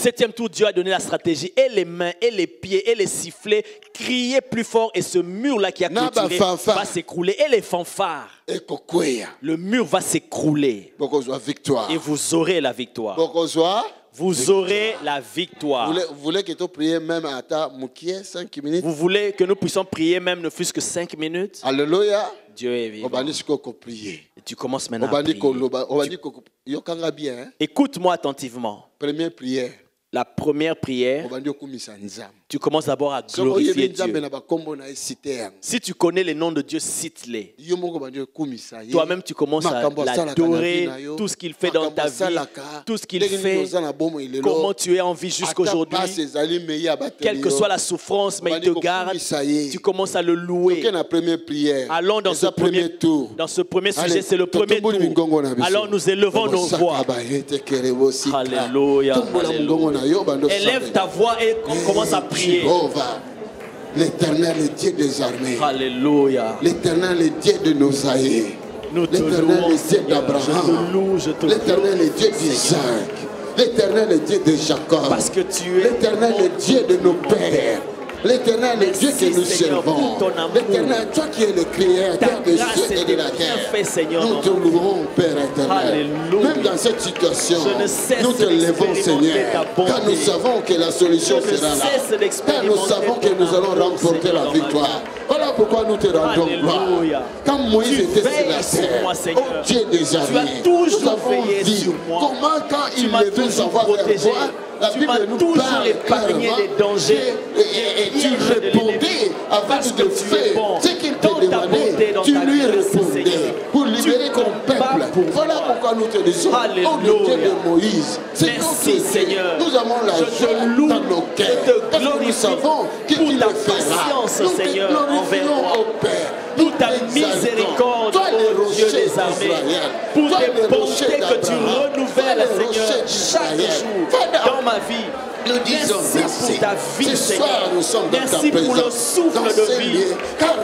septième tour, Dieu a donné la stratégie. Et les mains, et les pieds, et les sifflets. Criez plus fort et ce mur-là qui a clôturé va s'écrouler. Et les fanfares. Le mur va s'écrouler. Et vous aurez la victoire. Vous aurez la victoire. Vous voulez que tu pries même à 5 minutes? Vous voulez que nous puissions prier même ne fût-ce que 5 minutes? Alléluia. Dieu est vivant. Et tu commences maintenant à prier. Écoute-moi attentivement. Première prière. La première prière, tu commences d'abord à glorifier Dieu. Si tu connais les noms de Dieu, cite-les. Toi-même, tu commences à l'adorer, tout ce qu'il fait dans ta vie, tout ce qu'il fait, comment tu es en vie jusqu'aujourd'hui. Quelle que soit la souffrance, mais il te garde, tu commences à le louer. Allons dans ce premier tour. Dans ce premier sujet, c'est le premier tour. Alors nous élevons nos voix. Alléluia. Élève ta voix et commence à prier. L'Éternel est Dieu des armées. Alléluia. L'Éternel est Dieu de nos aïeux. L'Éternel est Dieu d'Abraham. L'Éternel est Dieu d'Isaac. L'Éternel est Dieu de Jacob. Parce que tu es l'Éternel est Dieu de nos pères. L'Éternel est Dieu que nous servons. L'Éternel, toi qui es le créateur des cieux et de la terre. Nous te louons, Père éternel. Même dans cette situation, nous te levons, Seigneur. Car nous savons que la solution sera là. Car nous savons que nous allons remporter la victoire. Voilà pourquoi nous te rendons gloire. Quand Moïse était sur la terre, oh Dieu des armées, nous avons dit comment quand il levait sa voix vers toi, la Bible nous parle épargné des dangers et tu répondais avec de fait ce qu'il te demandait, tu lui répondais pour libérer ton peuple. Voilà pourquoi nous te disons, oh Dieu de Moïse, c'est notre Seigneur. Nous avons la joie dans nos cœurs parce que nous savons que tu le feras. Nous te glorifions au Père. Pour ta miséricorde, ô Dieu des armées, pour tes bontés que tu renouvelles, Seigneur, chaque jour dans ma vie. Nous disons merci pour ta vie, Seigneur. Merci pour le souffle de vie. Car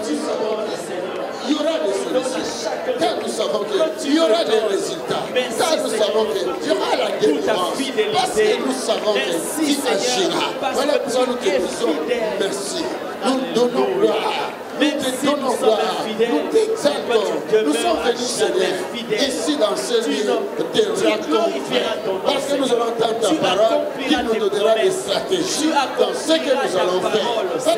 il y aura des solutions. Car nous savons qu'il y aura des résultats. Car nous savons qu'il y aura la délivrance. Parce que nous savons que tu agiras. Voilà pourquoi nous te disons merci. Nous donnons gloire. Nous te donnons gloire, nous t'exaltons. Nous sommes venus, Seigneur, ici dans ce lieu, te raconter. Parce que nous allons entendre ta parole qui nous donnera des stratégies dans ce que nous allons faire.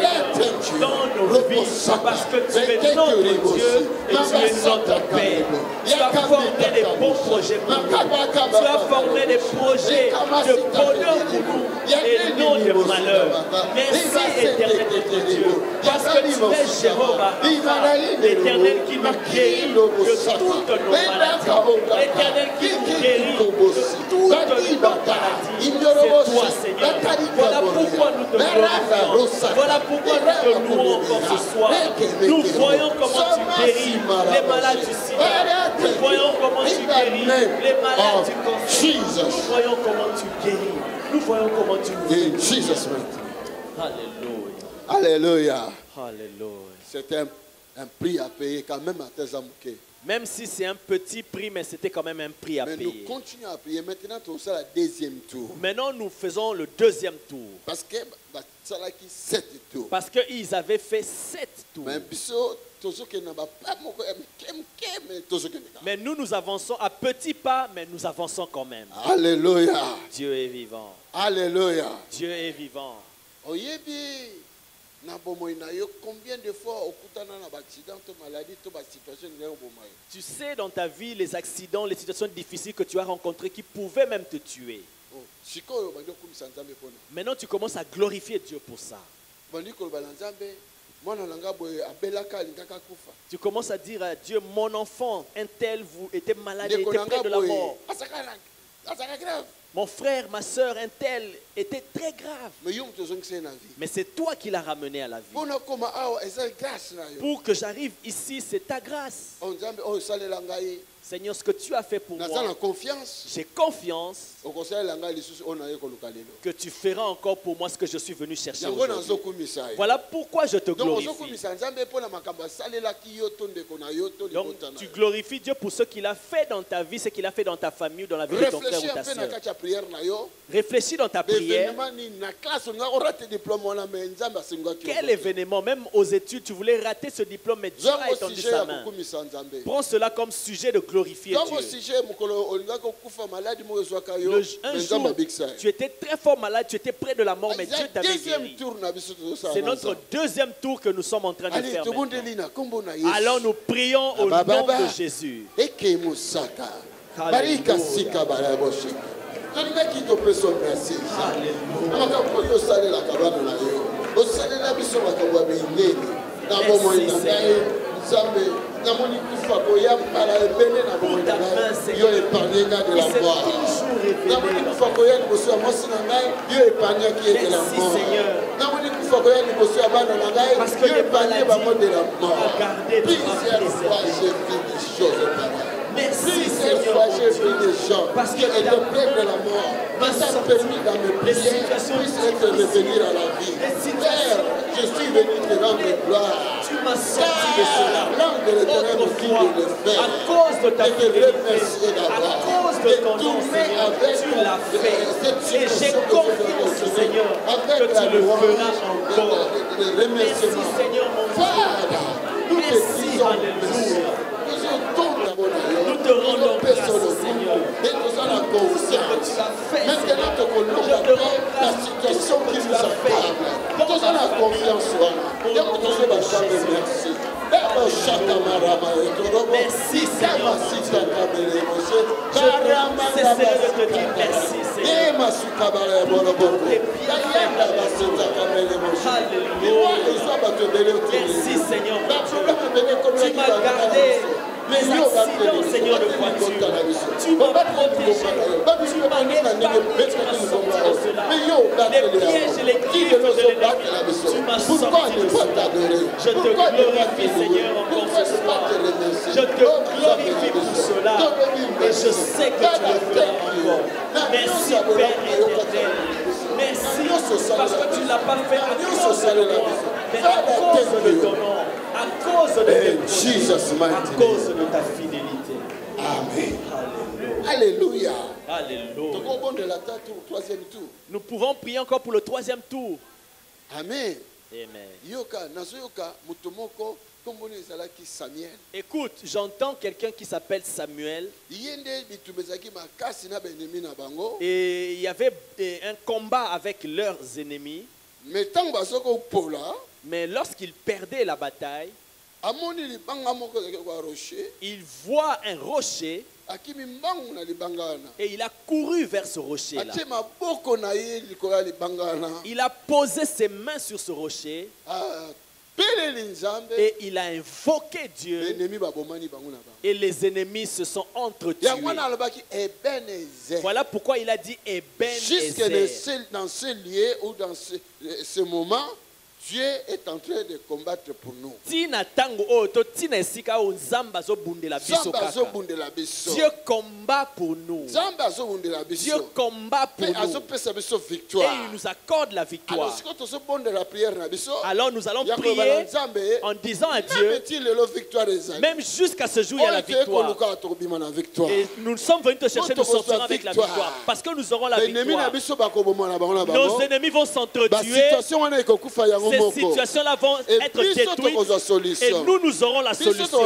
Dans nos vies, parce que tu es notre Dieu et tu es notre Père. Tu as formé des bons projets pour nous. Tu as formé des projets de bonheur pour nous et non de malheur. Merci, éternel notre Dieu, parce que tu es Jéhovah, l'Éternel qui nous guérit de toutes nos maladies, l'Éternel qui nous guérit de toutes nos maladies. C'est toi, Seigneur. Voilà pourquoi nous te glorifions. Voilà pourquoi nous te louons encore ce soir. Nous voyons comment tu guéris les malades du sida. Nous voyons comment tu guéris les malades du cancer. Nous voyons comment tu guéris. Nous voyons comment tu guéris. In Jesus' name. Alléluia. Alléluia. Alléluia. C'est un prix à payer quand même à tes amours. Même si c'est un petit prix, mais c'était quand même un prix à payer. Nous continuons à prier. Maintenant, on fait le deuxième tour. Maintenant, nous faisons le deuxième tour. Parce que ça a 7 tours. Parce qu'ils avaient fait 7 tours. Mais nous avançons à petits pas, mais nous avançons quand même. Alléluia. Dieu est vivant. Alléluia. Dieu est vivant. Combien de fois tu sais dans ta vie les accidents, les situations difficiles que tu as rencontrées qui pouvaient même te tuer. Maintenant tu commences à glorifier Dieu pour ça. Tu commences à dire à Dieu, mon enfant, un tel vous était malade, il était près de la mort. Mon frère, ma soeur, un tel était très grave. Mais c'est toi qui l'as ramené à la vie. Pour que j'arrive ici, c'est ta grâce. Seigneur, ce que tu as fait pour moi, j'ai confiance que tu feras encore pour moi ce que je suis venu chercher aujourd'hui. Voilà pourquoi je te glorifie. Donc tu glorifies Dieu pour ce qu'il a fait dans ta vie, ce qu'il a fait dans ta famille, dans la vie de ton frère ou ta soeur. Réfléchis dans ta prière. Quel événement, même aux études, tu voulais rater ce diplôme, mais Dieu a étendu sa main. Prends cela comme sujet de glorifier Dieu. Un jour, tu étais très fort malade, tu étais près de la mort, mais Dieu t'avait guéri. C'est notre deuxième tour que nous sommes en train de faire maintenant. Alors nous prions au nom de Jésus. Merci Seigneur, parce que la paix de la mort m'a permis dans mes prières puisse revenir à la vie. Père, je suis venu te rendre gloire. Tu m'as sorti de cela. À cause de ta fidélité, à cause de ton nom, Seigneur, tu l'as fait. Et j'ai confiance, Seigneur, que tu le feras encore. Merci Seigneur mon Dieu. Merci, alléluia. Nous te rendons grâce, Seigneur, pour ce que tu as fait. Maintenant, je te rends grâce pour la situation que tu as fait. Dans la confiance, merci. Merci, Seigneur. Je cesserai de te dire merci, Seigneur. Merci, Seigneur. Tu m'as gardé mes accidents, Seigneur, de voiture. Tu m'as protégé. Tu m'as épargné. Tu m'as sorti de cela. Les pièges et les griffes de l'ennemi. Tu m'as sorti de cela. Je te glorifie, Seigneur, encore ce soir. Je te glorifie pour cela. Et je sais que tu le feras encore. Merci, Père éternel. Merci parce que tu ne l'as pas fait à cause de moi, mais à cause de ton nom, à cause de tes promesses, à cause de ta fidélité. Amen. Alléluia. Alléluia. Nous pouvons prier encore pour le troisième tour. Amen. Amen. Écoute, j'entends quelqu'un qui s'appelle Samuel. Et il y avait un combat avec leurs ennemis. Mais lorsqu'ils perdaient la bataille, il voit un rocher. Et il a couru vers ce rocher-là. Il a posé ses mains sur ce rocher. Et il a invoqué Dieu. Et les ennemis se sont entretués. Voilà pourquoi il a dit Ebenezer. Jusque dans ce lieu ou dans ce moment, Dieu est en train de combattre pour nous. Dieu combat pour nous. Dieu combat pour nous. Et il nous accorde la victoire. Alors nous allons prier en disant à Dieu, même jusqu'à ce jour il y a la victoire. Et nous sommes venus te chercher, nous sortirons avec la victoire. Parce que nous aurons la victoire. Nos ennemis vont s'entretuer. Ces situations-là vont être détruites et nous aurons la solution.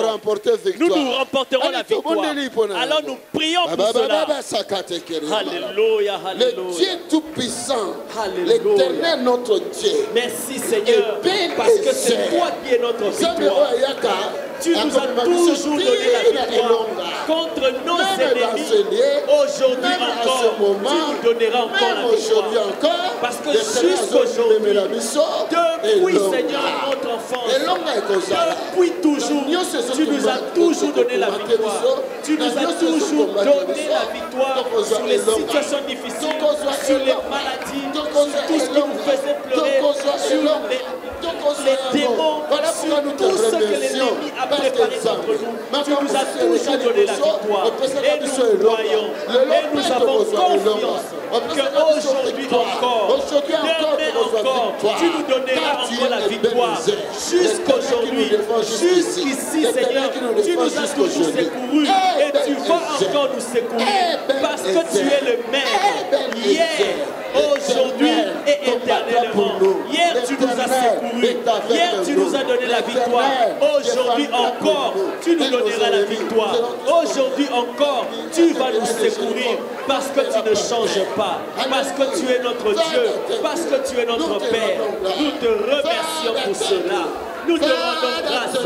Nous remporterons la victoire. Alors nous prions pour cela. Alléluia, alléluia. Le Dieu tout-puissant, l'Éternel notre Dieu. Merci Seigneur, parce que c'est toi qui es notre victoire. Tu nous as toujours donné la victoire contre nos ennemis. Aujourd'hui encore, tu nous donneras encore la victoire. Parce que jusqu'aujourd'hui, depuis Seigneur notre enfance, depuis toujours, tu nous as toujours donné la victoire. Tu nous as toujours donné la victoire sur les situations difficiles, sur les maladies, sur tout ce qui nous faisait pleurer, sur les démons, Pourquoi nous te remercions? Parce que tu nous as toujours donné la victoire. Et nous croyons. Et nous avons confiance qu'aujourd'hui encore, demain encore, tu nous donneras encore la victoire. Jusqu'aujourd'hui, jusqu'ici, Seigneur, tu nous as toujours secourus et tu vas encore nous secourir parce que tu es le Maître. Hier, aujourd'hui et éternellement. Hier, tu nous as secourus. Hier, tu nous as donné la victoire. Aujourd'hui encore, tu nous donneras la victoire. Aujourd'hui encore, tu vas nous secourir parce que tu ne changes pas. Parce que tu es notre Dieu. Parce que tu es notre Père. Nous te remercions pour cela. Nous te rendons grâce.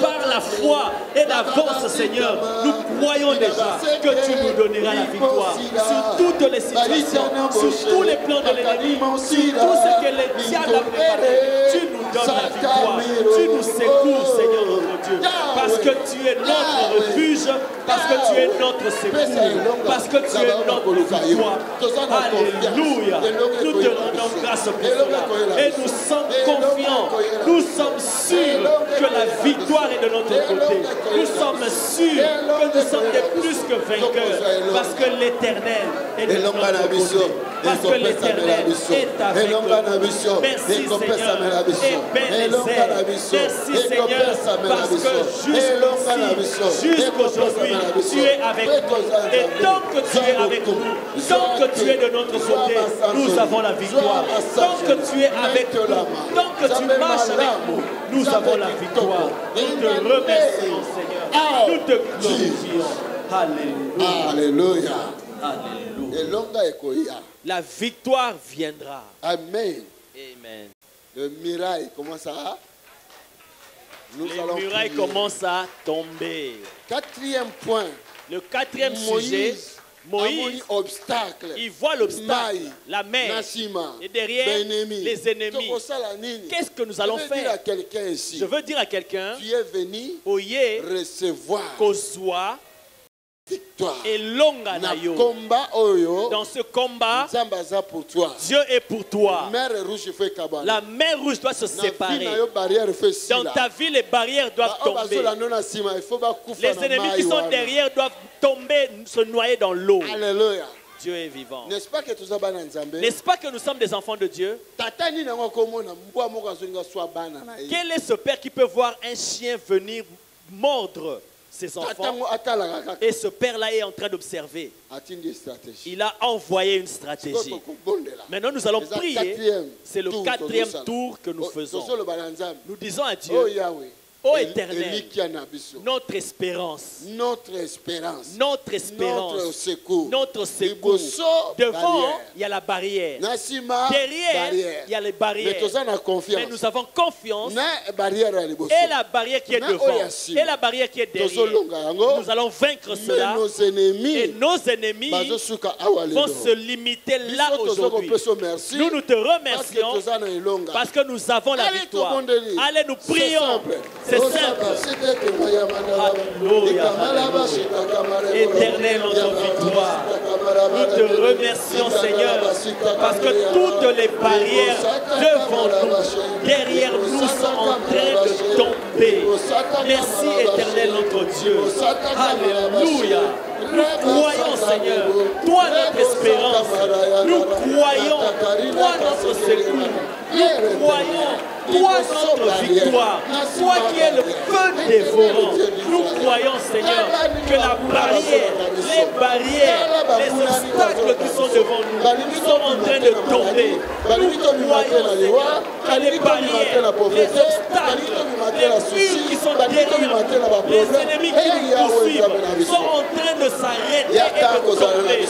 Par la foi et d'avance, Seigneur, nous croyons déjà que tu nous donneras la victoire sur toutes les situations, sur tous les plans de l'ennemi, sur tout ce que le diable a préparé. Tu nous donnes la victoire. Tu nous secours, Seigneur notre Dieu, parce que tu es notre refuge, parce que tu es notre secours, parce que tu es notre victoire. Alléluia. Nous te rendons grâce pour cela. Et nous sommes confiants. Nous sommes sûrs que la victoire est de notre côté. Nous sommes sûrs que nous sommes des plus que vainqueurs parce que l'Éternel est de notre côté. Parce que l'Éternel est avec nous. Merci Seigneur. Et bénézé. Merci Seigneur parce que jusqu'aujourd'hui, tu es avec nous. Et tant que tu es avec nous, tant que tu es de notre côté, nous avons la victoire. Tant que tu es avec nous, tant que tu marches avec nous, nous avons la victoire. Nous te remercions, Seigneur. Nous te glorifions. Alléluia. Alléluia. Alléluia. La victoire viendra. Amen. Amen. Le miracle commence à... Les murailles commencent à tomber. Quatrième point. Le quatrième sujet. Moïse, il voit l'obstacle, la mer, et derrière les ennemis. Qu'est-ce que nous allons faire? Je veux dire à quelqu'un, tu es venu recevoir victoire. Et dans ce combat, Dieu est pour toi. La mer rouge doit se séparer. Dans ta vie, les barrières doivent tomber. Les ennemis qui sont derrière doivent tomber, se noyer dans l'eau. Alléluia. Dieu est vivant. N'est-ce pas que nous sommes des enfants de Dieu? Quel est ce père qui peut voir un chien venir mordre ses enfants? Et ce père-là est en train d'observer. Il a envoyé une stratégie. Maintenant, nous allons prier. C'est le quatrième tour que nous faisons. Nous disons à Dieu, ô Éternel, notre espérance, notre secours. Devant, il y a la barrière. Derrière, il y a les barrières. Mais nous avons confiance. Et la barrière qui est devant, et la barrière qui est derrière. Nous allons vaincre cela. Et nos ennemis vont se limiter là aujourd'hui. Nous te remercions parce que nous avons la victoire. Allez, nous prions. C'est simple. Alléluia. Éternel, notre victoire. Nous te remercions, Seigneur, parce que toutes les barrières devant nous, derrière nous, sont en train de tomber. Merci, Éternel, notre Dieu. Alléluia. Nous croyons, Seigneur, toi notre espérance. Nous croyons, toi notre secours. Nous croyons, toi notre victoire. Toi qui es le feu dévorant. Nous croyons, Seigneur, que la barrière, les barrières, les obstacles qui sont devant nous sont en train de tomber. Nous croyons, Seigneur, que les barrières, les obstacles, les murs qui sont derrière nous, les ennemis qui nous poursuivent sont en train de s'arrêter et de tomber.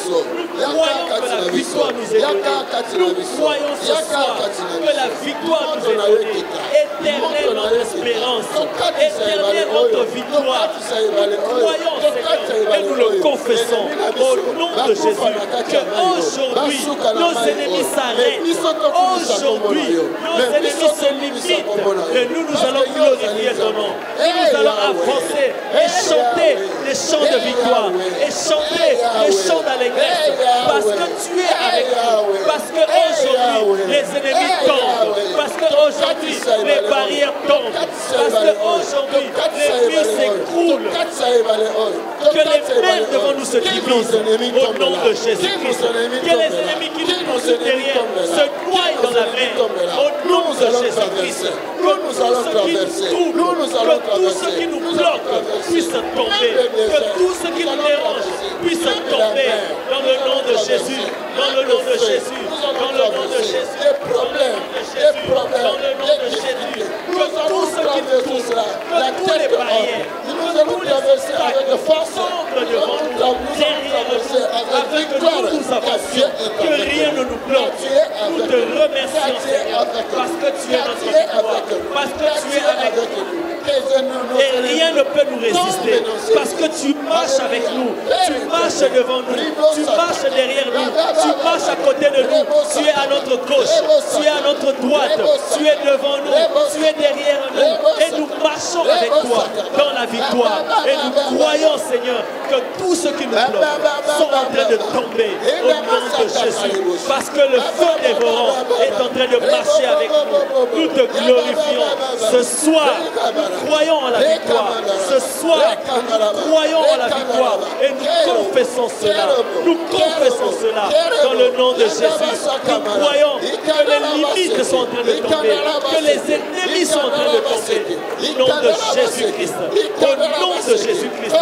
Nous croyons que la victoire nous est donnée. Nous croyons ce soir que la victoire nous est donnée. Éternel notre espérance, éternel notre victoire. Nous croyons, Seigneur, et nous le confessons au nom de Jésus, qu'aujourd'hui nos ennemis s'arrêtent. Aujourd'hui nos ennemis se limitent. Et nous allons glorifier ton nom. Nous allons avancer et chanter des chants de victoire et chanter des chants d'allégresse parce que tu es avec nous, parce qu'aujourd'hui les ennemis tombent, parce qu'aujourd'hui les barrières tombent, aujourd'hui. Parce qu'aujourd'hui, l'Église s'écroule. Que les mers devant nous se divisent au nom de Jésus-Christ. Que les ennemis qui nous poursuivent derrière se noient dans la mer au nom de Jésus-Christ. Que tous ceux qui nous troublent, que tous ceux qui nous bloquent puissent tomber. Que tous ceux qui nous dérangent puissent tomber dans le nom de Jésus. Dans le nom de Jésus. Dans le nom de Jésus. Des problèmes. Dans le nom de Jésus. Que tous ceux qui nous touchent, que tous les barrières, nous allons traverser avec de force. devant nous, derrière nous, avec nous nous avancions, que rien ne nous bloque. Nous te remercions, Seigneur, parce que tu es notre victoire, parce que tu es avec nous. Et rien ne peut nous résister, parce que tu marches avec nous, tu marches devant nous, tu marches derrière nous, tu marches à côté de nous, tu es à notre gauche, tu es à notre droite, tu es devant nous, tu es derrière nous, et nous marchons avec toi dans la victoire. Et nous croyons, Seigneur, que tous ceux qui nous bloquent sont en train de tomber au nom de Jésus, parce que le feu dévorant est en train de marcher avec nous. Nous te glorifions ce soir. Nous croyons en la victoire. Ce soir, nous croyons en la victoire et nous confessons cela. Nous confessons cela dans le nom de Jésus. Nous croyons que les limites sont en train de tomber, que les ennemis sont en train de tomber. Au nom de Jésus-Christ. Au nom de Jésus-Christ.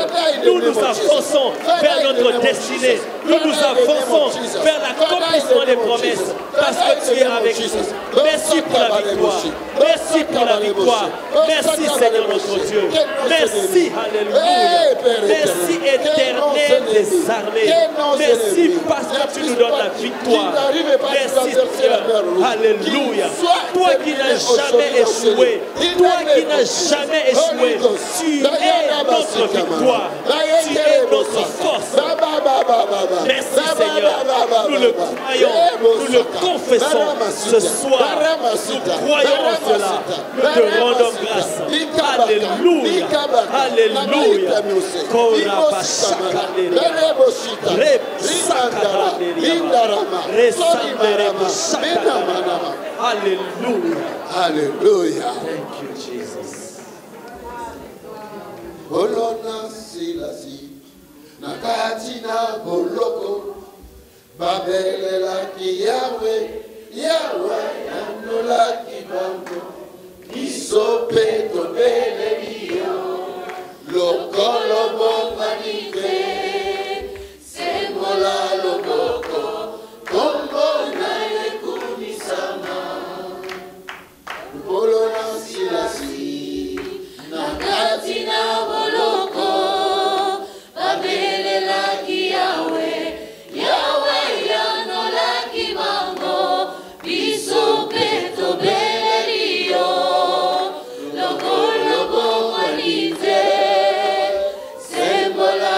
Nous nous avançons vers notre destinée. Nous nous avançons vers l'accomplissement des promesses parce que tu es avec nous. Merci pour la victoire. Merci pour la victoire. Merci Seigneur notre Dieu. Merci, alléluia. Merci éternel des armées. Merci parce que tu nous donnes la victoire. Merci Seigneur. Alléluia. Toi qui n'as jamais échoué. Toi qui n'as jamais échoué. Tu es notre victoire. Tu es notre force. Merci Seigneur. Nous le croyons. Nous le confessons ce soir. Nous croyons en cela. Nous te rendons grâce. Alléluia. Alléluia. Alléluia. Alléluia. Thank you, Jesus. Bolona silasi nakatina boloko babelela ki Yahweh anola ki bango isope to belelio lokolo bombanite semola loboko kombo na yekunisama bolona silasi nakatina boloko babelela ki Yahweh yanola ki bango bisope to belelio lokolo bombanite sembola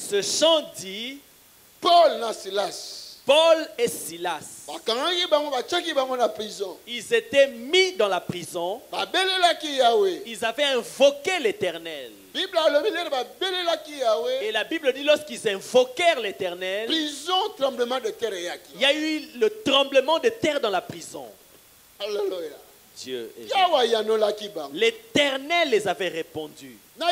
Ce chant dit Paul et Silas. Ils étaient mis dans la prison. Ils avaient invoqué l'Éternel. Et la Bible dit lorsqu'ils invoquèrent l'Éternel, il y a eu le tremblement de terre dans la prison. Alléluia. Dieu est l'Éternel les avait répondu. Je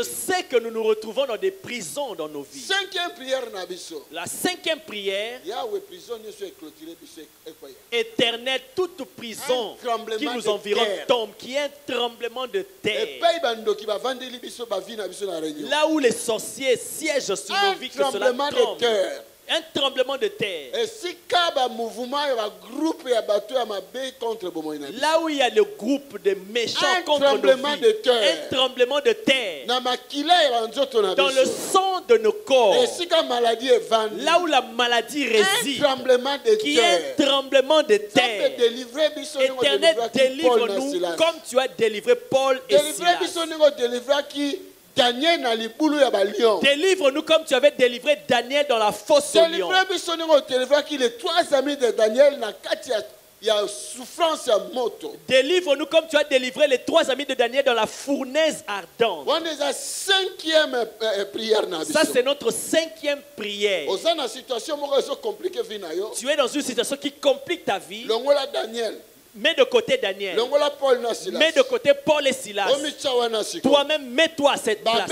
sais que nous nous retrouvons dans des prisons dans nos vies. La 5e prière, Éternel, toute prison qui nous environne tombe, qui est un tremblement de terre. Là où les sorciers siègent sur nos vies, que cela tremble. Un tremblement de terre. Là où il y a le groupe de méchants contre nos vies, un tremblement de terre. Dans le sang de nos corps, là où la maladie réside, qui est un tremblement de terre. Éternel, délivre-nous comme tu as délivré Paul et Silas. Délivre-nous comme tu avais délivré Daniel dans la fosse au lion. Délivre-nous comme tu as délivré les 3 amis de Daniel dans la fournaise ardente. Ça, c'est notre 5e prière. Tu es dans une situation qui complique ta vie. Mets de côté Daniel. Mets de côté Paul et Silas. Toi-même, mets-toi à cette place.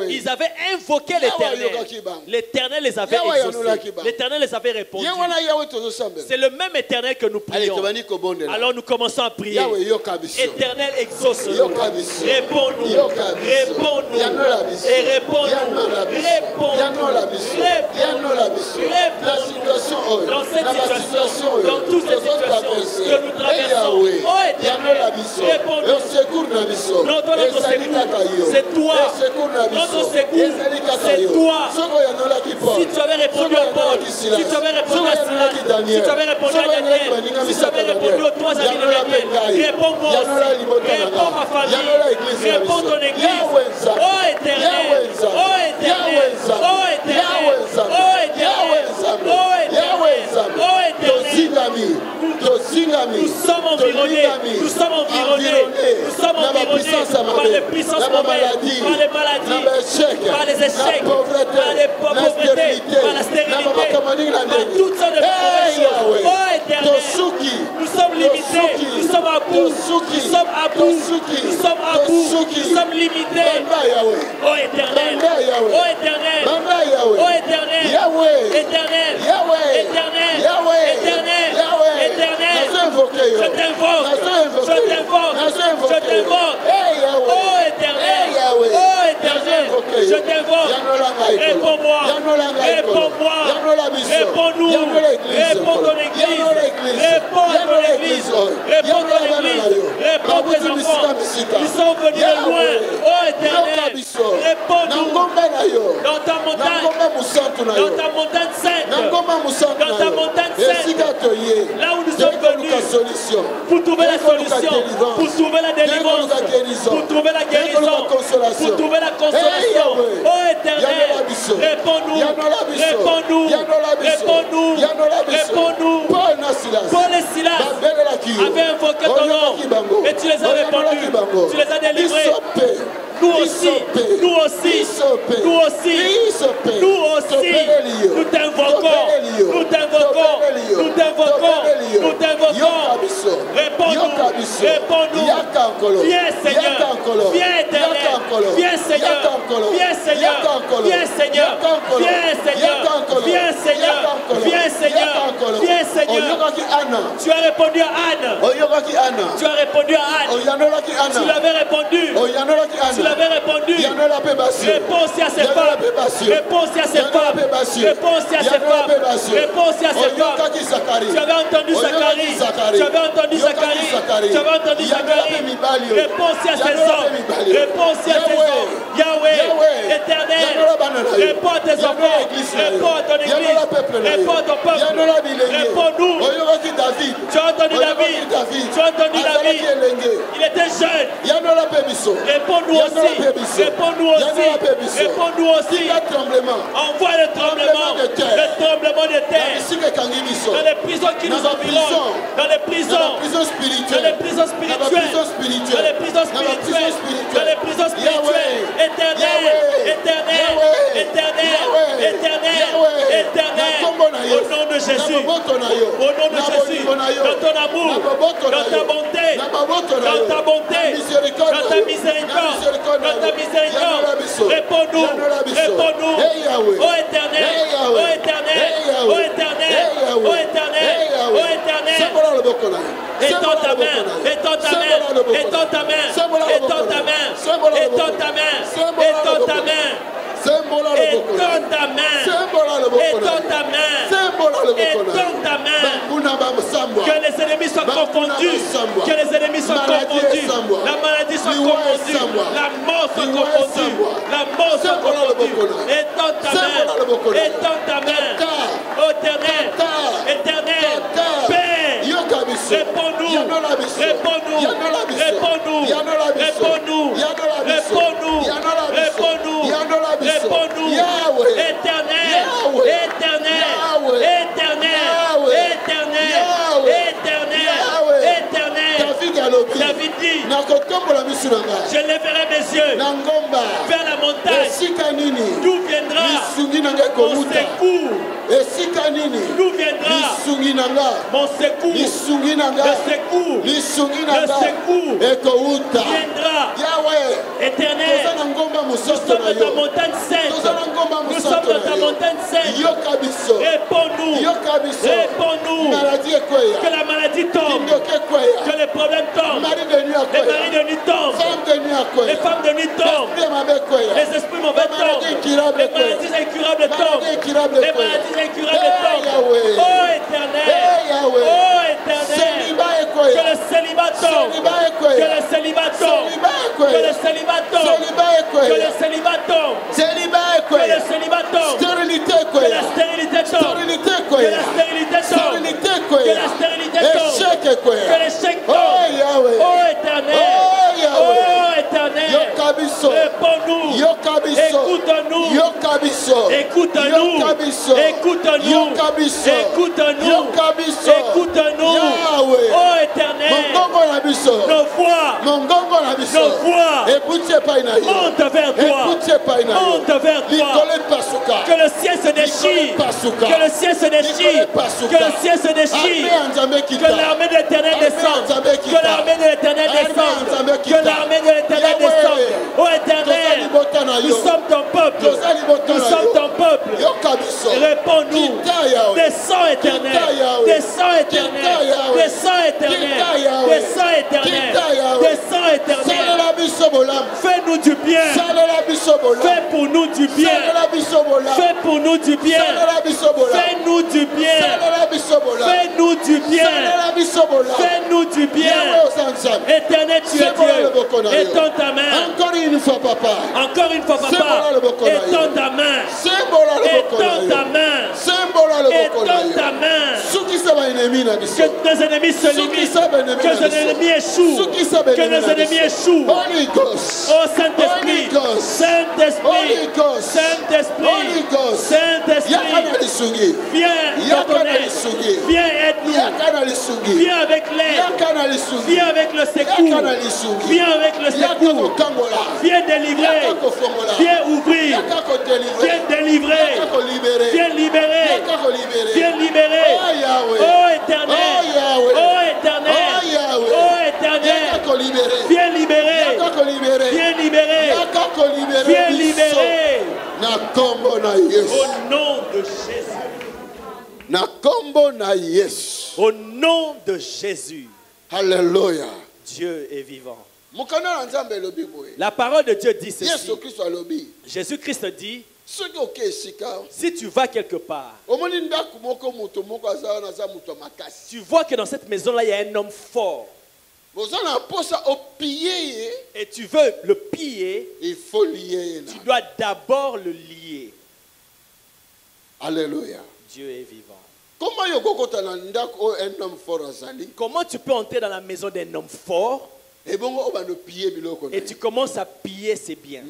Ils avaient invoqué l'Éternel. L'Éternel les avait exaucés. L'Éternel les avait répondu. C'est le même Éternel que nous prions. Alors nous commençons à prier. Éternel, exauce-nous. Réponds-nous. Réponds-nous. Et réponds-nous. Réponds-nous. Réponds-nous. Dans cette situation, dans toutes ces situations, que nous traversons. Oh Éternel, réponds-nous. Notre secours, c'est toi. Notre secours, c'est toi. Si tu avais répondu à Paul, si tu avais répondu à Silas, si tu avais répondu à Daniel, si tu avais répondu aux 3 amis de Daniel, réponds-moi aussi. Réponds ma famille. Réponds ton église. Oh Éternel, oh Éternel, oh Éternel, oh Éternel, oh Éternel. Nous sommes environnés, nous sommes environnés par les puissances mauvaises, par les maladies, par les échecs, par les pauvretés, par la stérilité, par toutes sortes de mauvaises choses. Oh Éternel, nous sommes limités, nous sommes à bout, nous sommes à bout, nous sommes à bout, nous sommes limités. Oh Éternel, oh Éternel, oh Éternel, Éternel, Éternel, Éternel, Éternel, je t'invoque, je t'invoque, je t'invoque. Oh Éternel, oh Éternel, je t'invoque. Réponds-moi, réponds-moi, réponds-nous, réponds ton église, réponds à ton église, réponds ton église, réponds tes enfants. Ils sont venus de loin. Oh Éternel, réponds-nous dans ta montagne, dans ta montagne sainte, dans ta montagne sainte, là où nous sommes venus pour trouver la solution, pour trouver la délivrance, pour trouver la guérison, pour trouver la consolation. Oh Éternel, réponds-nous, réponds-nous, réponds-nous, réponds-nous. Paul et Silas avaient invoqué ton nom et tu les as répandus, tu les as délivrés. Nous aussi, nous aussi, nous aussi, nous aussi, nous t'invoquons, nous t'invoquons, nous t'invoquons, nous t'invoquons. Réponds-nous, réponds-nous. Viens Seigneur, viens Éternel, viens Seigneur, viens Seigneur, viens Seigneur, viens Seigneur, viens Seigneur, viens Seigneur, viens Seigneur. Tu as répondu à Anne, tu as répondu à Anne, tu l'avais répondu, tu l'avais répondu. Réponds aussi à ces femmes, réponds aussi à ces femmes, réponds aussi à ces femmes, réponds aussi à ces femmes. Tu avais entendu Zacharie, tu avais entendu Zacharie, tu avais entendu Zacharie. Réponds aussi à ces hommes, réponds aussi à ces hommes. Yahweh, Éternel, réponds à tes enfants, réponds à ton église, réponds à ton peuple, réponds-nous. Tu as entendu David, tu as entendu David, il était jeune. Réponds-nous aussi, réponds-nous aussi, réponds-nous aussi. Envoie le tremblement de terre dans les prisons qui nous environnent, dans les prisons spirituelles, dans les prisons spirituelles, dans les prisons spirituelles. Éternel, Éternel, Éternel, Éternel, Éternel, au nom de Jésus, au nom de Jésus, dans ton amour, dans ta bonté, dans ta bonté, dans ta miséricorde, dans ta miséricorde, réponds-nous, réponds-nous. Oh Éternel, oh Éternel, oh Éternel, oh Éternel, oh Éternel. Étends ta main, étends ta main, étends ta main, étends ta main, étends ta main, étends ta main. Étends ta main, étends ta main, étends ta main. Que les ennemis soient confondus, que les ennemis soient confondus, la maladie soit confondue, la mort soit confondue, la mort soit confondue. Étends ta main, étends ta main. Oh Éternel, Éternel, Père, réponds-nous, réponds-nous, réponds-nous, réponds-nous, réponds-nous, réponds-nous, réponds-nous. Éternel, Éternel, Éternel, Éternel, Éternel, Éternel. David dit, je lèverai mes yeux vers la montagne, d'où viendra mon secours. D'où viendra mon secours? Le secours viendra. Éternel, nous sommes dans ta montagne sainte. Nous sommes dans ta montagne sainte. Réponds-nous. Réponds-nous. Que la maladie tombe. Que les problèmes tombent. Les maris de nuit tombent. Les femmes de nuit tombent. Les esprits mauvais tombent. Les maladies incurables tombent. Les maladies incurables tombent. Oh Éternel. Oh Éternel. Que le célibat tombe. Que le célibat tombe. Que le célibat tombe. Que la stérilité tombe. Que la stérilité tombe. Que la stérilité tombe. Que l'échec tombe. Oh éternel. Oh éternel. Réponds-nous. Écoute-nous. Écoute-nous. Écoute-nous. Écoute-nous. Écoute-nous. Oh éternel. Nos voix. Monte vers toi. Monte vers toi. Que le ciel se déchire. Que le ciel se déchire. Que le ciel se déchire. Que l'armée de l'éternel descende. Que l'armée de l'éternel descende. Que l'armée de l'éternel descende. Oh éternel, nous sommes ton peuple. Nous sommes ton peuple. Réponds-nous. Descends éternel. Descends éternel. Descends éternel. Descends éternel. Descends éternel. Fais-nous du bien. Fais pour nous du bien. Fais pour nous du bien. Fais-nous du bien. Fais-nous du bien. Fais-nous du bien. Éternel, tu es Dieu. Étends ta main. Encore une fois, papa. Encore une fois, papa. Étends ta main. Étends ta main. Étends ta main. Que nos ennemis se limitent. Que nos ennemis échouent. Que nos ennemis échouent. Oh Saint-Esprit. Saint-Esprit. Saint-Esprit. Saint-Esprit. Viens dans ton aide. Viens aide-nous. Viens avec l'aide. Viens avec le secours. Viens avec le secours. Viens délivrer. Viens ouvrir. Viens délivrer. Viens libérer. Viens libérer. Oh éternel. Oh éternel. Oh éternel. Viens libérer. Viens libérer. Viens libérer. Au nom de Jésus. Au nom de Jésus. Alléluia. Dieu est vivant. La parole de Dieu dit ceci. Jésus-Christ dit, si tu vas quelque part, tu vois que dans cette maison-là, il y a un homme fort. Et tu veux le piller, tu dois d'abord le lier. Alléluia. Dieu est vivant. Comment tu peux entrer dans la maison d'un homme fort et tu commences à piller ses biens?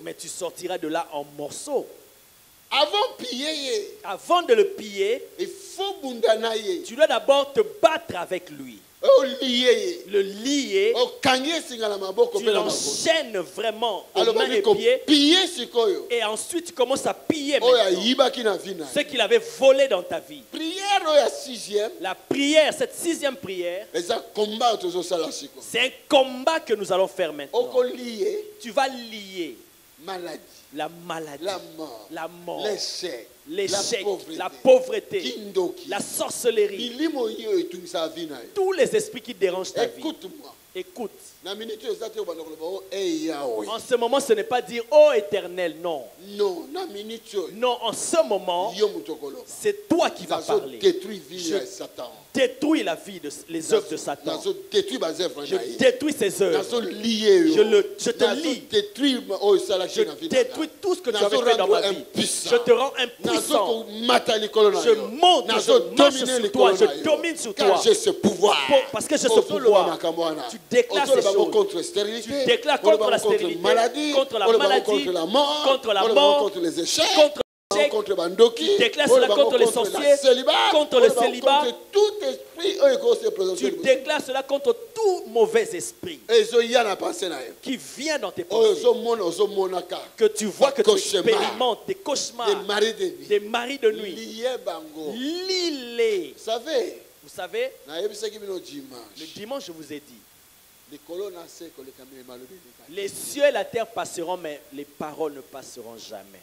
Mais tu sortiras de là en morceaux. Avant de le piller, tu dois d'abord te battre avec lui. Le lier, tu l'enchaînes vraiment aux mains et pieds, et ensuite tu commences à piller ce qu'il avait volé dans ta vie. La prière, cette sixième prière, c'est un combat que nous allons faire maintenant. Tu vas lier la maladie, la mort, l'échec, la pauvreté, la sorcellerie, tous les esprits qui dérangent ta vie. Écoute. En ce moment, ce n'est pas dire oh éternel, non. Non, en ce moment, c'est toi qui vas parler. Je détruis la vie, les œuvres de Satan. Je détruis ses œuvres. Je te lie. Je détruis tout ce que tu avais fait dans ma vie. Je te rends impuissant. Je monte, je marche sur toi, je domine sur toi. J'ai ce pouvoir. Parce que j'ai ce pouvoir. Tu déclares ces choses. Tu déclares contre la stérilité, contre la maladie, contre la mort, contre les échecs, contre Bandoki, tu déclares cela contre les sorciers, contre le célibat, tout esprit tu déclares cela contre tout mauvais esprit qui vient dans tes pensées, que tu vois, que tu expérimentes des cauchemars, des maris de nuit. Lis-les. Vous savez, le dimanche je vous ai dit, les cieux et la terre passeront, mais les paroles ne passeront jamais.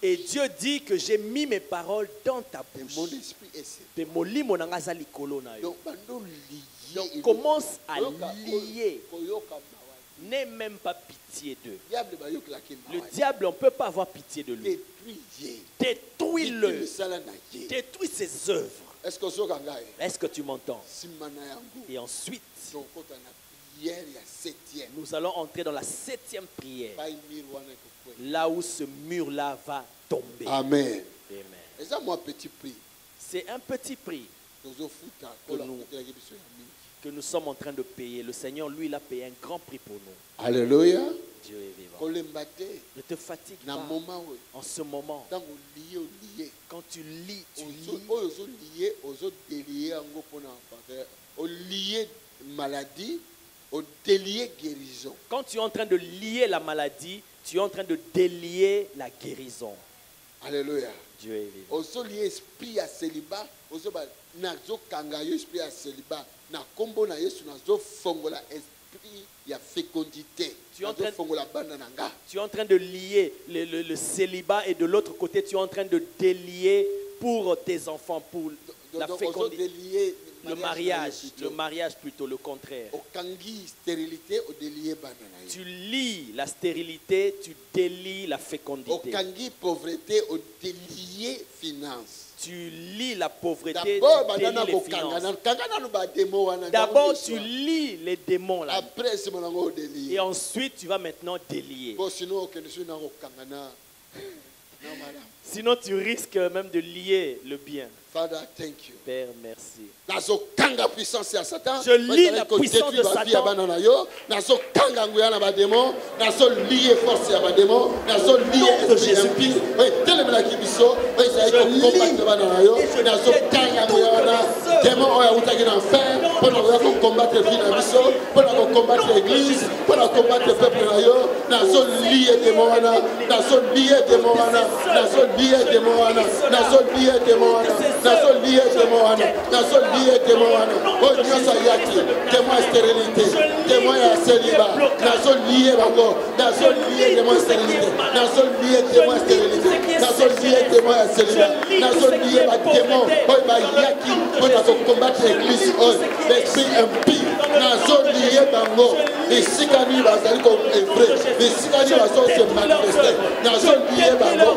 Et Dieu dit que j'ai mis mes paroles dans ta bouche. Donc commence à lier. N'aie même pas pitié d'eux. Le diable, on ne peut pas avoir pitié de lui. Détruis-le. Détruis ses œuvres. Est-ce que tu m'entends? Et ensuite, nous allons entrer dans la 7e prière. Là où ce mur-là va tomber. Amen. Amen. C'est un petit prix que nous sommes en train de payer. Le Seigneur, lui, il a payé un grand prix pour nous. Alléluia. Dieu est vivant. Ne te fatigue pas en ce moment. Quand tu lis, maladie, au délier guérison. Quand tu es en train de lier la maladie, tu es en train de délier la guérison. Alléluia. Dieu est vivant. Ozo lié esprit à célibat, ozo ba nazo kangayo esprit à célibat, na kombo na Yesu nazo fongola esprit ya fécondité. Tu es en train de lier le célibat et de l'autre côté tu es en train de délier pour tes enfants, pour la fécondité. Le mariage plutôt, le contraire. Tu lis la stérilité, tu délies la fécondité. Tu lis la pauvreté, tu délies les finances. D'abord, tu lis les démons là. Et ensuite, tu vas maintenant délier. Sinon, tu risques même de lier le bien. Father, thank you. Père, merci. Je lis la puissance de Satan. Témoin stérilité, témoin célibat, nazo lié bango, nazo lié témoin stérilité, nazo lié témoin stérilité, nazo lié témoin célibat, nazo lié ba démon, oi ba yaki, pour combattre l'église, l'esprit impie, nazo lié bango, les sikani bazali comme vrai, les sikani bazali se manifester, nazo lié bango,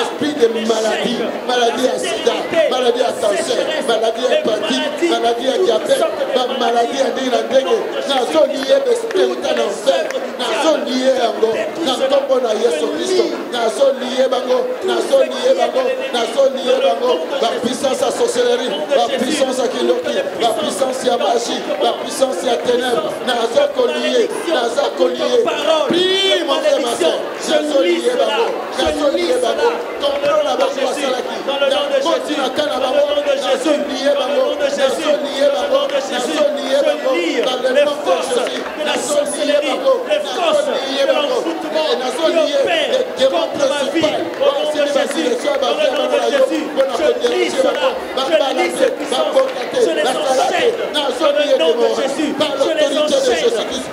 esprit de maladie, maladie à sida, maladie à cancer, maladie hépatique, maladie à diabète, maladie à dengue, nazo lié l'esprit en enfer, nazo lié bango, nazo bona Yesu Christ, nazo lié bango, nazo lié bango, la puissance à sorcellerie, la puissance à kiloki, la puissance à magie, la puissance à ténèbres, nazo collier, prie mon frère, ma soeur, nazo lié bango, comprends la bango à Salaki, continue à Canada, nazo lié bango, les forces de la sorcellerie, les forces de l'envoûtement qui opèrent contre ma vie, au nom de Jésus, dans le nom de Jésus, je lis cela, je lis ces puissances, je les enchaîne, dans le nom de Jésus, je les enchaîne,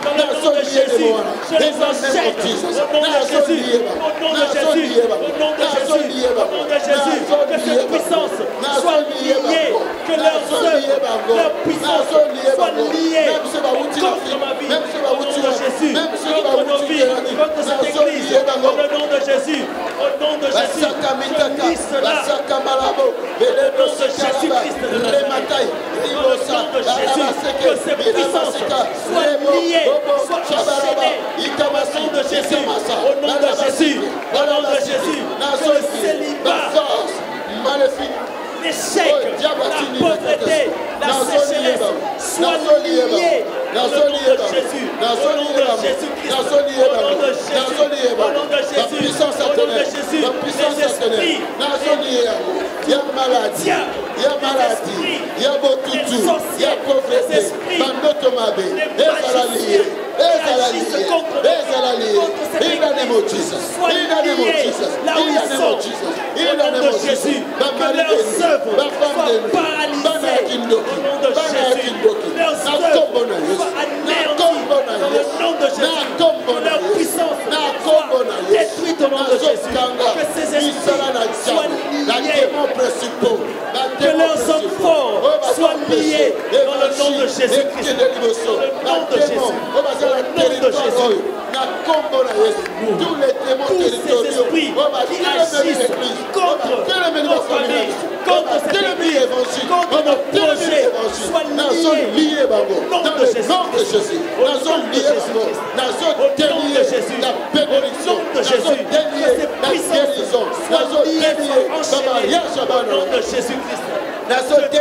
dans le nom de Jésus, je les enchaîne, au nom de Jésus, au nom de Jésus, au nom de Jésus, au nom de Jésus, que cette puissance soit liée, que leurs œuvres, leur puissance soit liée contre ma vie, au nom de Jésus, contre nos vies, contre cette église, au nom de Jésus, au nom de Jésus, je lis cela, au nom de Jésus-Christ de Nazareth, au nom de Jésus, que ces puissances soient liées, soient enchaînées, au nom de Jésus, au nom de Jésus, au nom de Jésus, que le célibat, l'échec, la pauvreté, la sécheresse soient liés dans le nom de Jésus, au nom de Jésus-Christ, au nom de Jésus, au nom de Jésus, au nom de Jésus, les esprits, il y a maladie, il y a botutu, il y a pauvreté, in the name of Jesus, in the name of Jesus, là où ils sont, au nom de Jésus, que leurs œuvres soient paralysées, au nom de Jésus, leurs œuvres soient anéanties, dans le nom de Jésus, que leur puissance soit détruite au nom de Jésus, que ces esprits soient liés, que leurs hommes forts soient liés dans le nom de Jésus-Christ, dans le nom de Jésus, dans le nom de Jésus. Tous ces esprits qui agissent contre nos familles, contre cette cette église, contre nos projets, soient liés au nom de Jésus-Christ. Au nom de Jésus-Christ. Au nom de Jésus. Au nom de Jésus. Que ces puissances soient liées, enchaînées. Au nom de Jésus-Christ. Je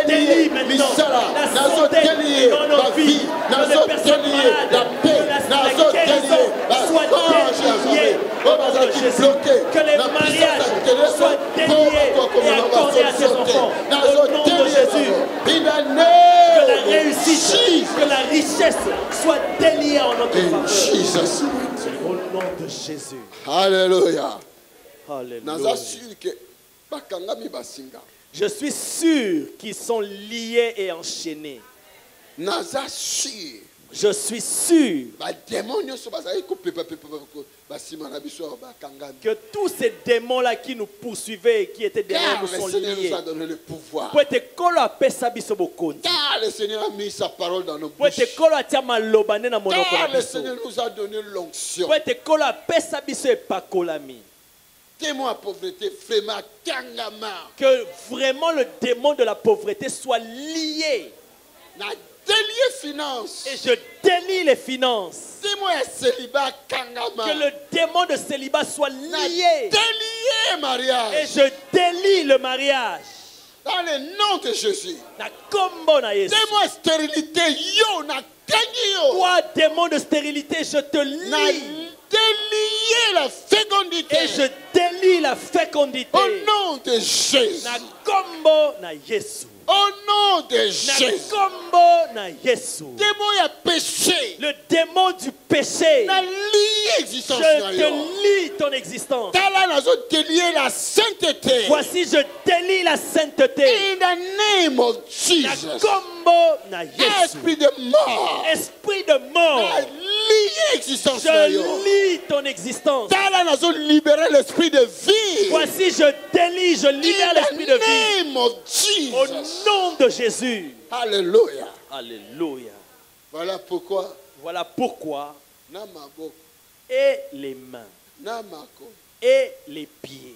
délie maintenant la santé dans nos vies, dans les personnes malades, la guérison soit déliée au nom de Jésus. Que les mariages soient déliés et accordés à ses enfants au nom de Jésus. Que la réussite, que la richesse soit déliée en notre faveur. Au nom de Jésus. Alléluia. Alléluia. Je suis sûr qu'ils sont liés et enchaînés. Je suis sûr que tous ces démons-là qui nous poursuivaient et qui étaient derrière nous sont liés. Car le Seigneur a mis sa parole dans nos bouches. Car le Seigneur nous a donné l'onction. Démon à pauvreté, vraiment, que vraiment le démon de la pauvreté soit lié. Finance. Et je délie les finances. Démon à célibat, que le démon de célibat soit lié. Délié mariage. Et je délie le mariage. Dans le nom de Jésus. Démon de stérilité, yo na yo. Toi, démon de stérilité, je te lie. Délier la fécondité. Et je délie la fécondité. Au nom de Jésus. Na kombo na Yesu. Au nom de Jésus. Na kombo na Yesu. Démon a péché. Le démon du péché. Na lié existence. Je te lie ton existence. Tala nazo délier la sainteté. Voici, je délie la sainteté. In the name of Jesus. Na kombo na Yesu. Esprit de mort. Esprit de mort. Lié existence. Je lie ton existence. Tala nazo libérer l'esprit de vie. Voici, je délie, je libère l'esprit de vie. In the name of Jesus. Au nom de Jésus. Alléluia. Alléluia. Voilà pourquoi. Voilà pourquoi. Et les mains. Et les pieds.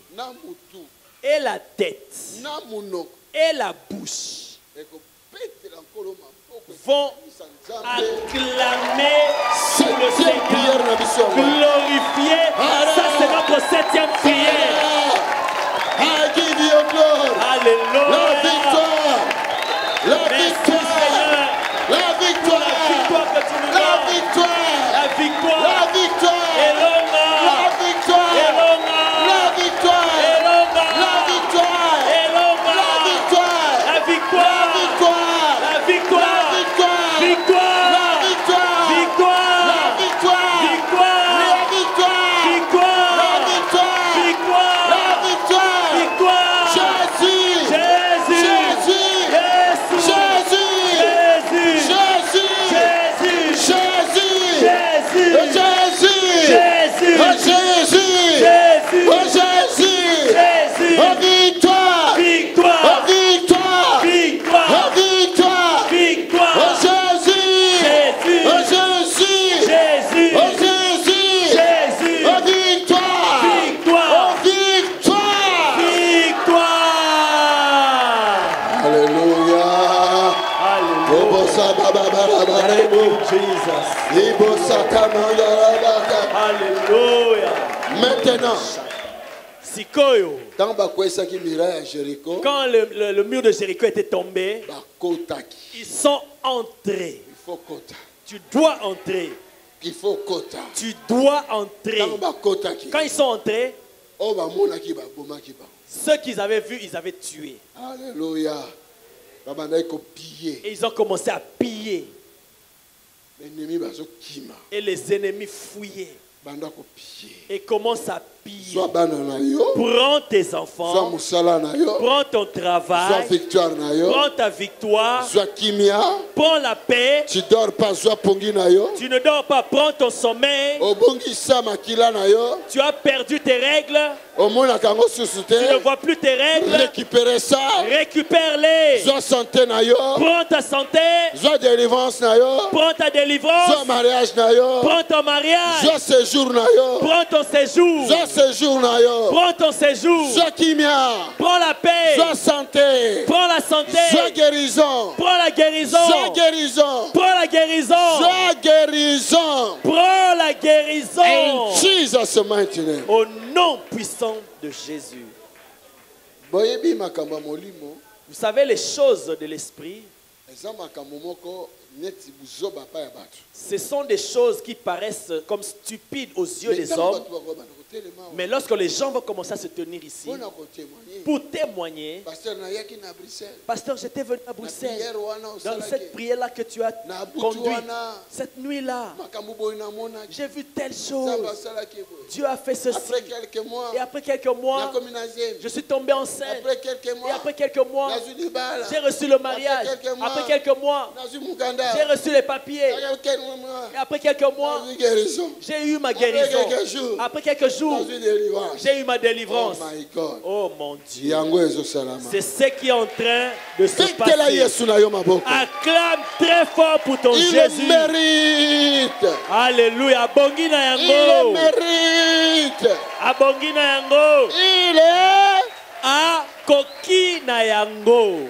Et la tête. Et la bouche. Vont acclamer sur le Seigneur. Glorifier. Ça, c'est notre 7e prière. I give you glory. Alléluia. La victoire. La victoire. Seigneur. La victoire. La victoire que tu nous donnes. La victoire. La victoire. La victoire. Et l'honneur. La victoire. Et l'honneur. La victoire. Et l'honneur. La victoire. Et l'honneur. La victoire. La victoire. La victoire. La victoire. La victoire. Victoire. La victoire. Victoire. La victoire. Victoire. La victoire. Victoire. La victoire. Victoire. La victoire. Victoire. Jésus. Jésus. Jésus. Jésus. Jésus. Jésus. Jésus. Jésus. Jésus. Jésus. Jésus. Jésus. Jésus. Jésus. Oh, victoire. Victoire. Oh, victoire. Victoire. Oh, victoire. Victoire. Oh, Jésus. Jésus. Oh, Jésus. Jésus. Oh, Jésus. Jésus. Oh, victoire. Victoire. Oh, victoire. Victoire. Alléluia. Alléluia. Maintenant, Sikoyo. Jéricho, Quand le mur de Jéricho était tombé, ils sont entrés. Tu dois entrer. Il faut kota. Tu dois entrer. Quand ils sont entrés, Oh, bah, ceux qu'ils avaient vus, ils avaient tué. Alléluia. Et ils ont commencé à piller. Et les ennemis fouillaient. Et commencent à piller. Prends tes enfants. Prends ton travail. Prends ta victoire. Prends la paix. Tu dors pas, Tu ne dors pas. Prends ton sommeil. Tu as perdu tes règles. Tu ne vois plus tes règles. Récupérer ça. Récupère-les. Prends ta santé. Prends ta délivrance. Prends ton mariage. Prends ton séjour. séjour na yo. Prends ton séjour. Sois kimia. Prends la paix. Sois santé. Prends la santé. Sois guérison. Prends la guérison. Sois guérison. Prends la guérison. Sois guérison. Prends la guérison. In Jesus' mighty name. Au nom puissant de Jésus. Boyebi makambo molimo. Vous savez les choses de l'esprit. Eza makambo moko neti buzoba pa ya bato. Ce sont des choses qui paraissent comme stupides aux yeux des hommes. Mais lorsque les gens vont commencer à se tenir ici pour témoigner, pasteur, j'étais venu à Bruxelles dans cette prière-là que tu as conduite, cette nuit-là, j'ai vu telle chose. Dieu a fait ceci. Et après quelques mois, je suis tombé enceinte. Et après quelques mois, j'ai reçu le mariage. Après quelques mois, j'ai reçu les papiers. Et après quelques mois, j'ai eu ma guérison. Après quelques jours, j'ai eu ma délivrance. Oh mon Dieu. C'est ce qui est en train de se passer. Acclame très fort pour ton Jésus. Il mérite. Alléluia. Abongi na yango. Il mérite. Abongi na yango. Il est akoki na yango.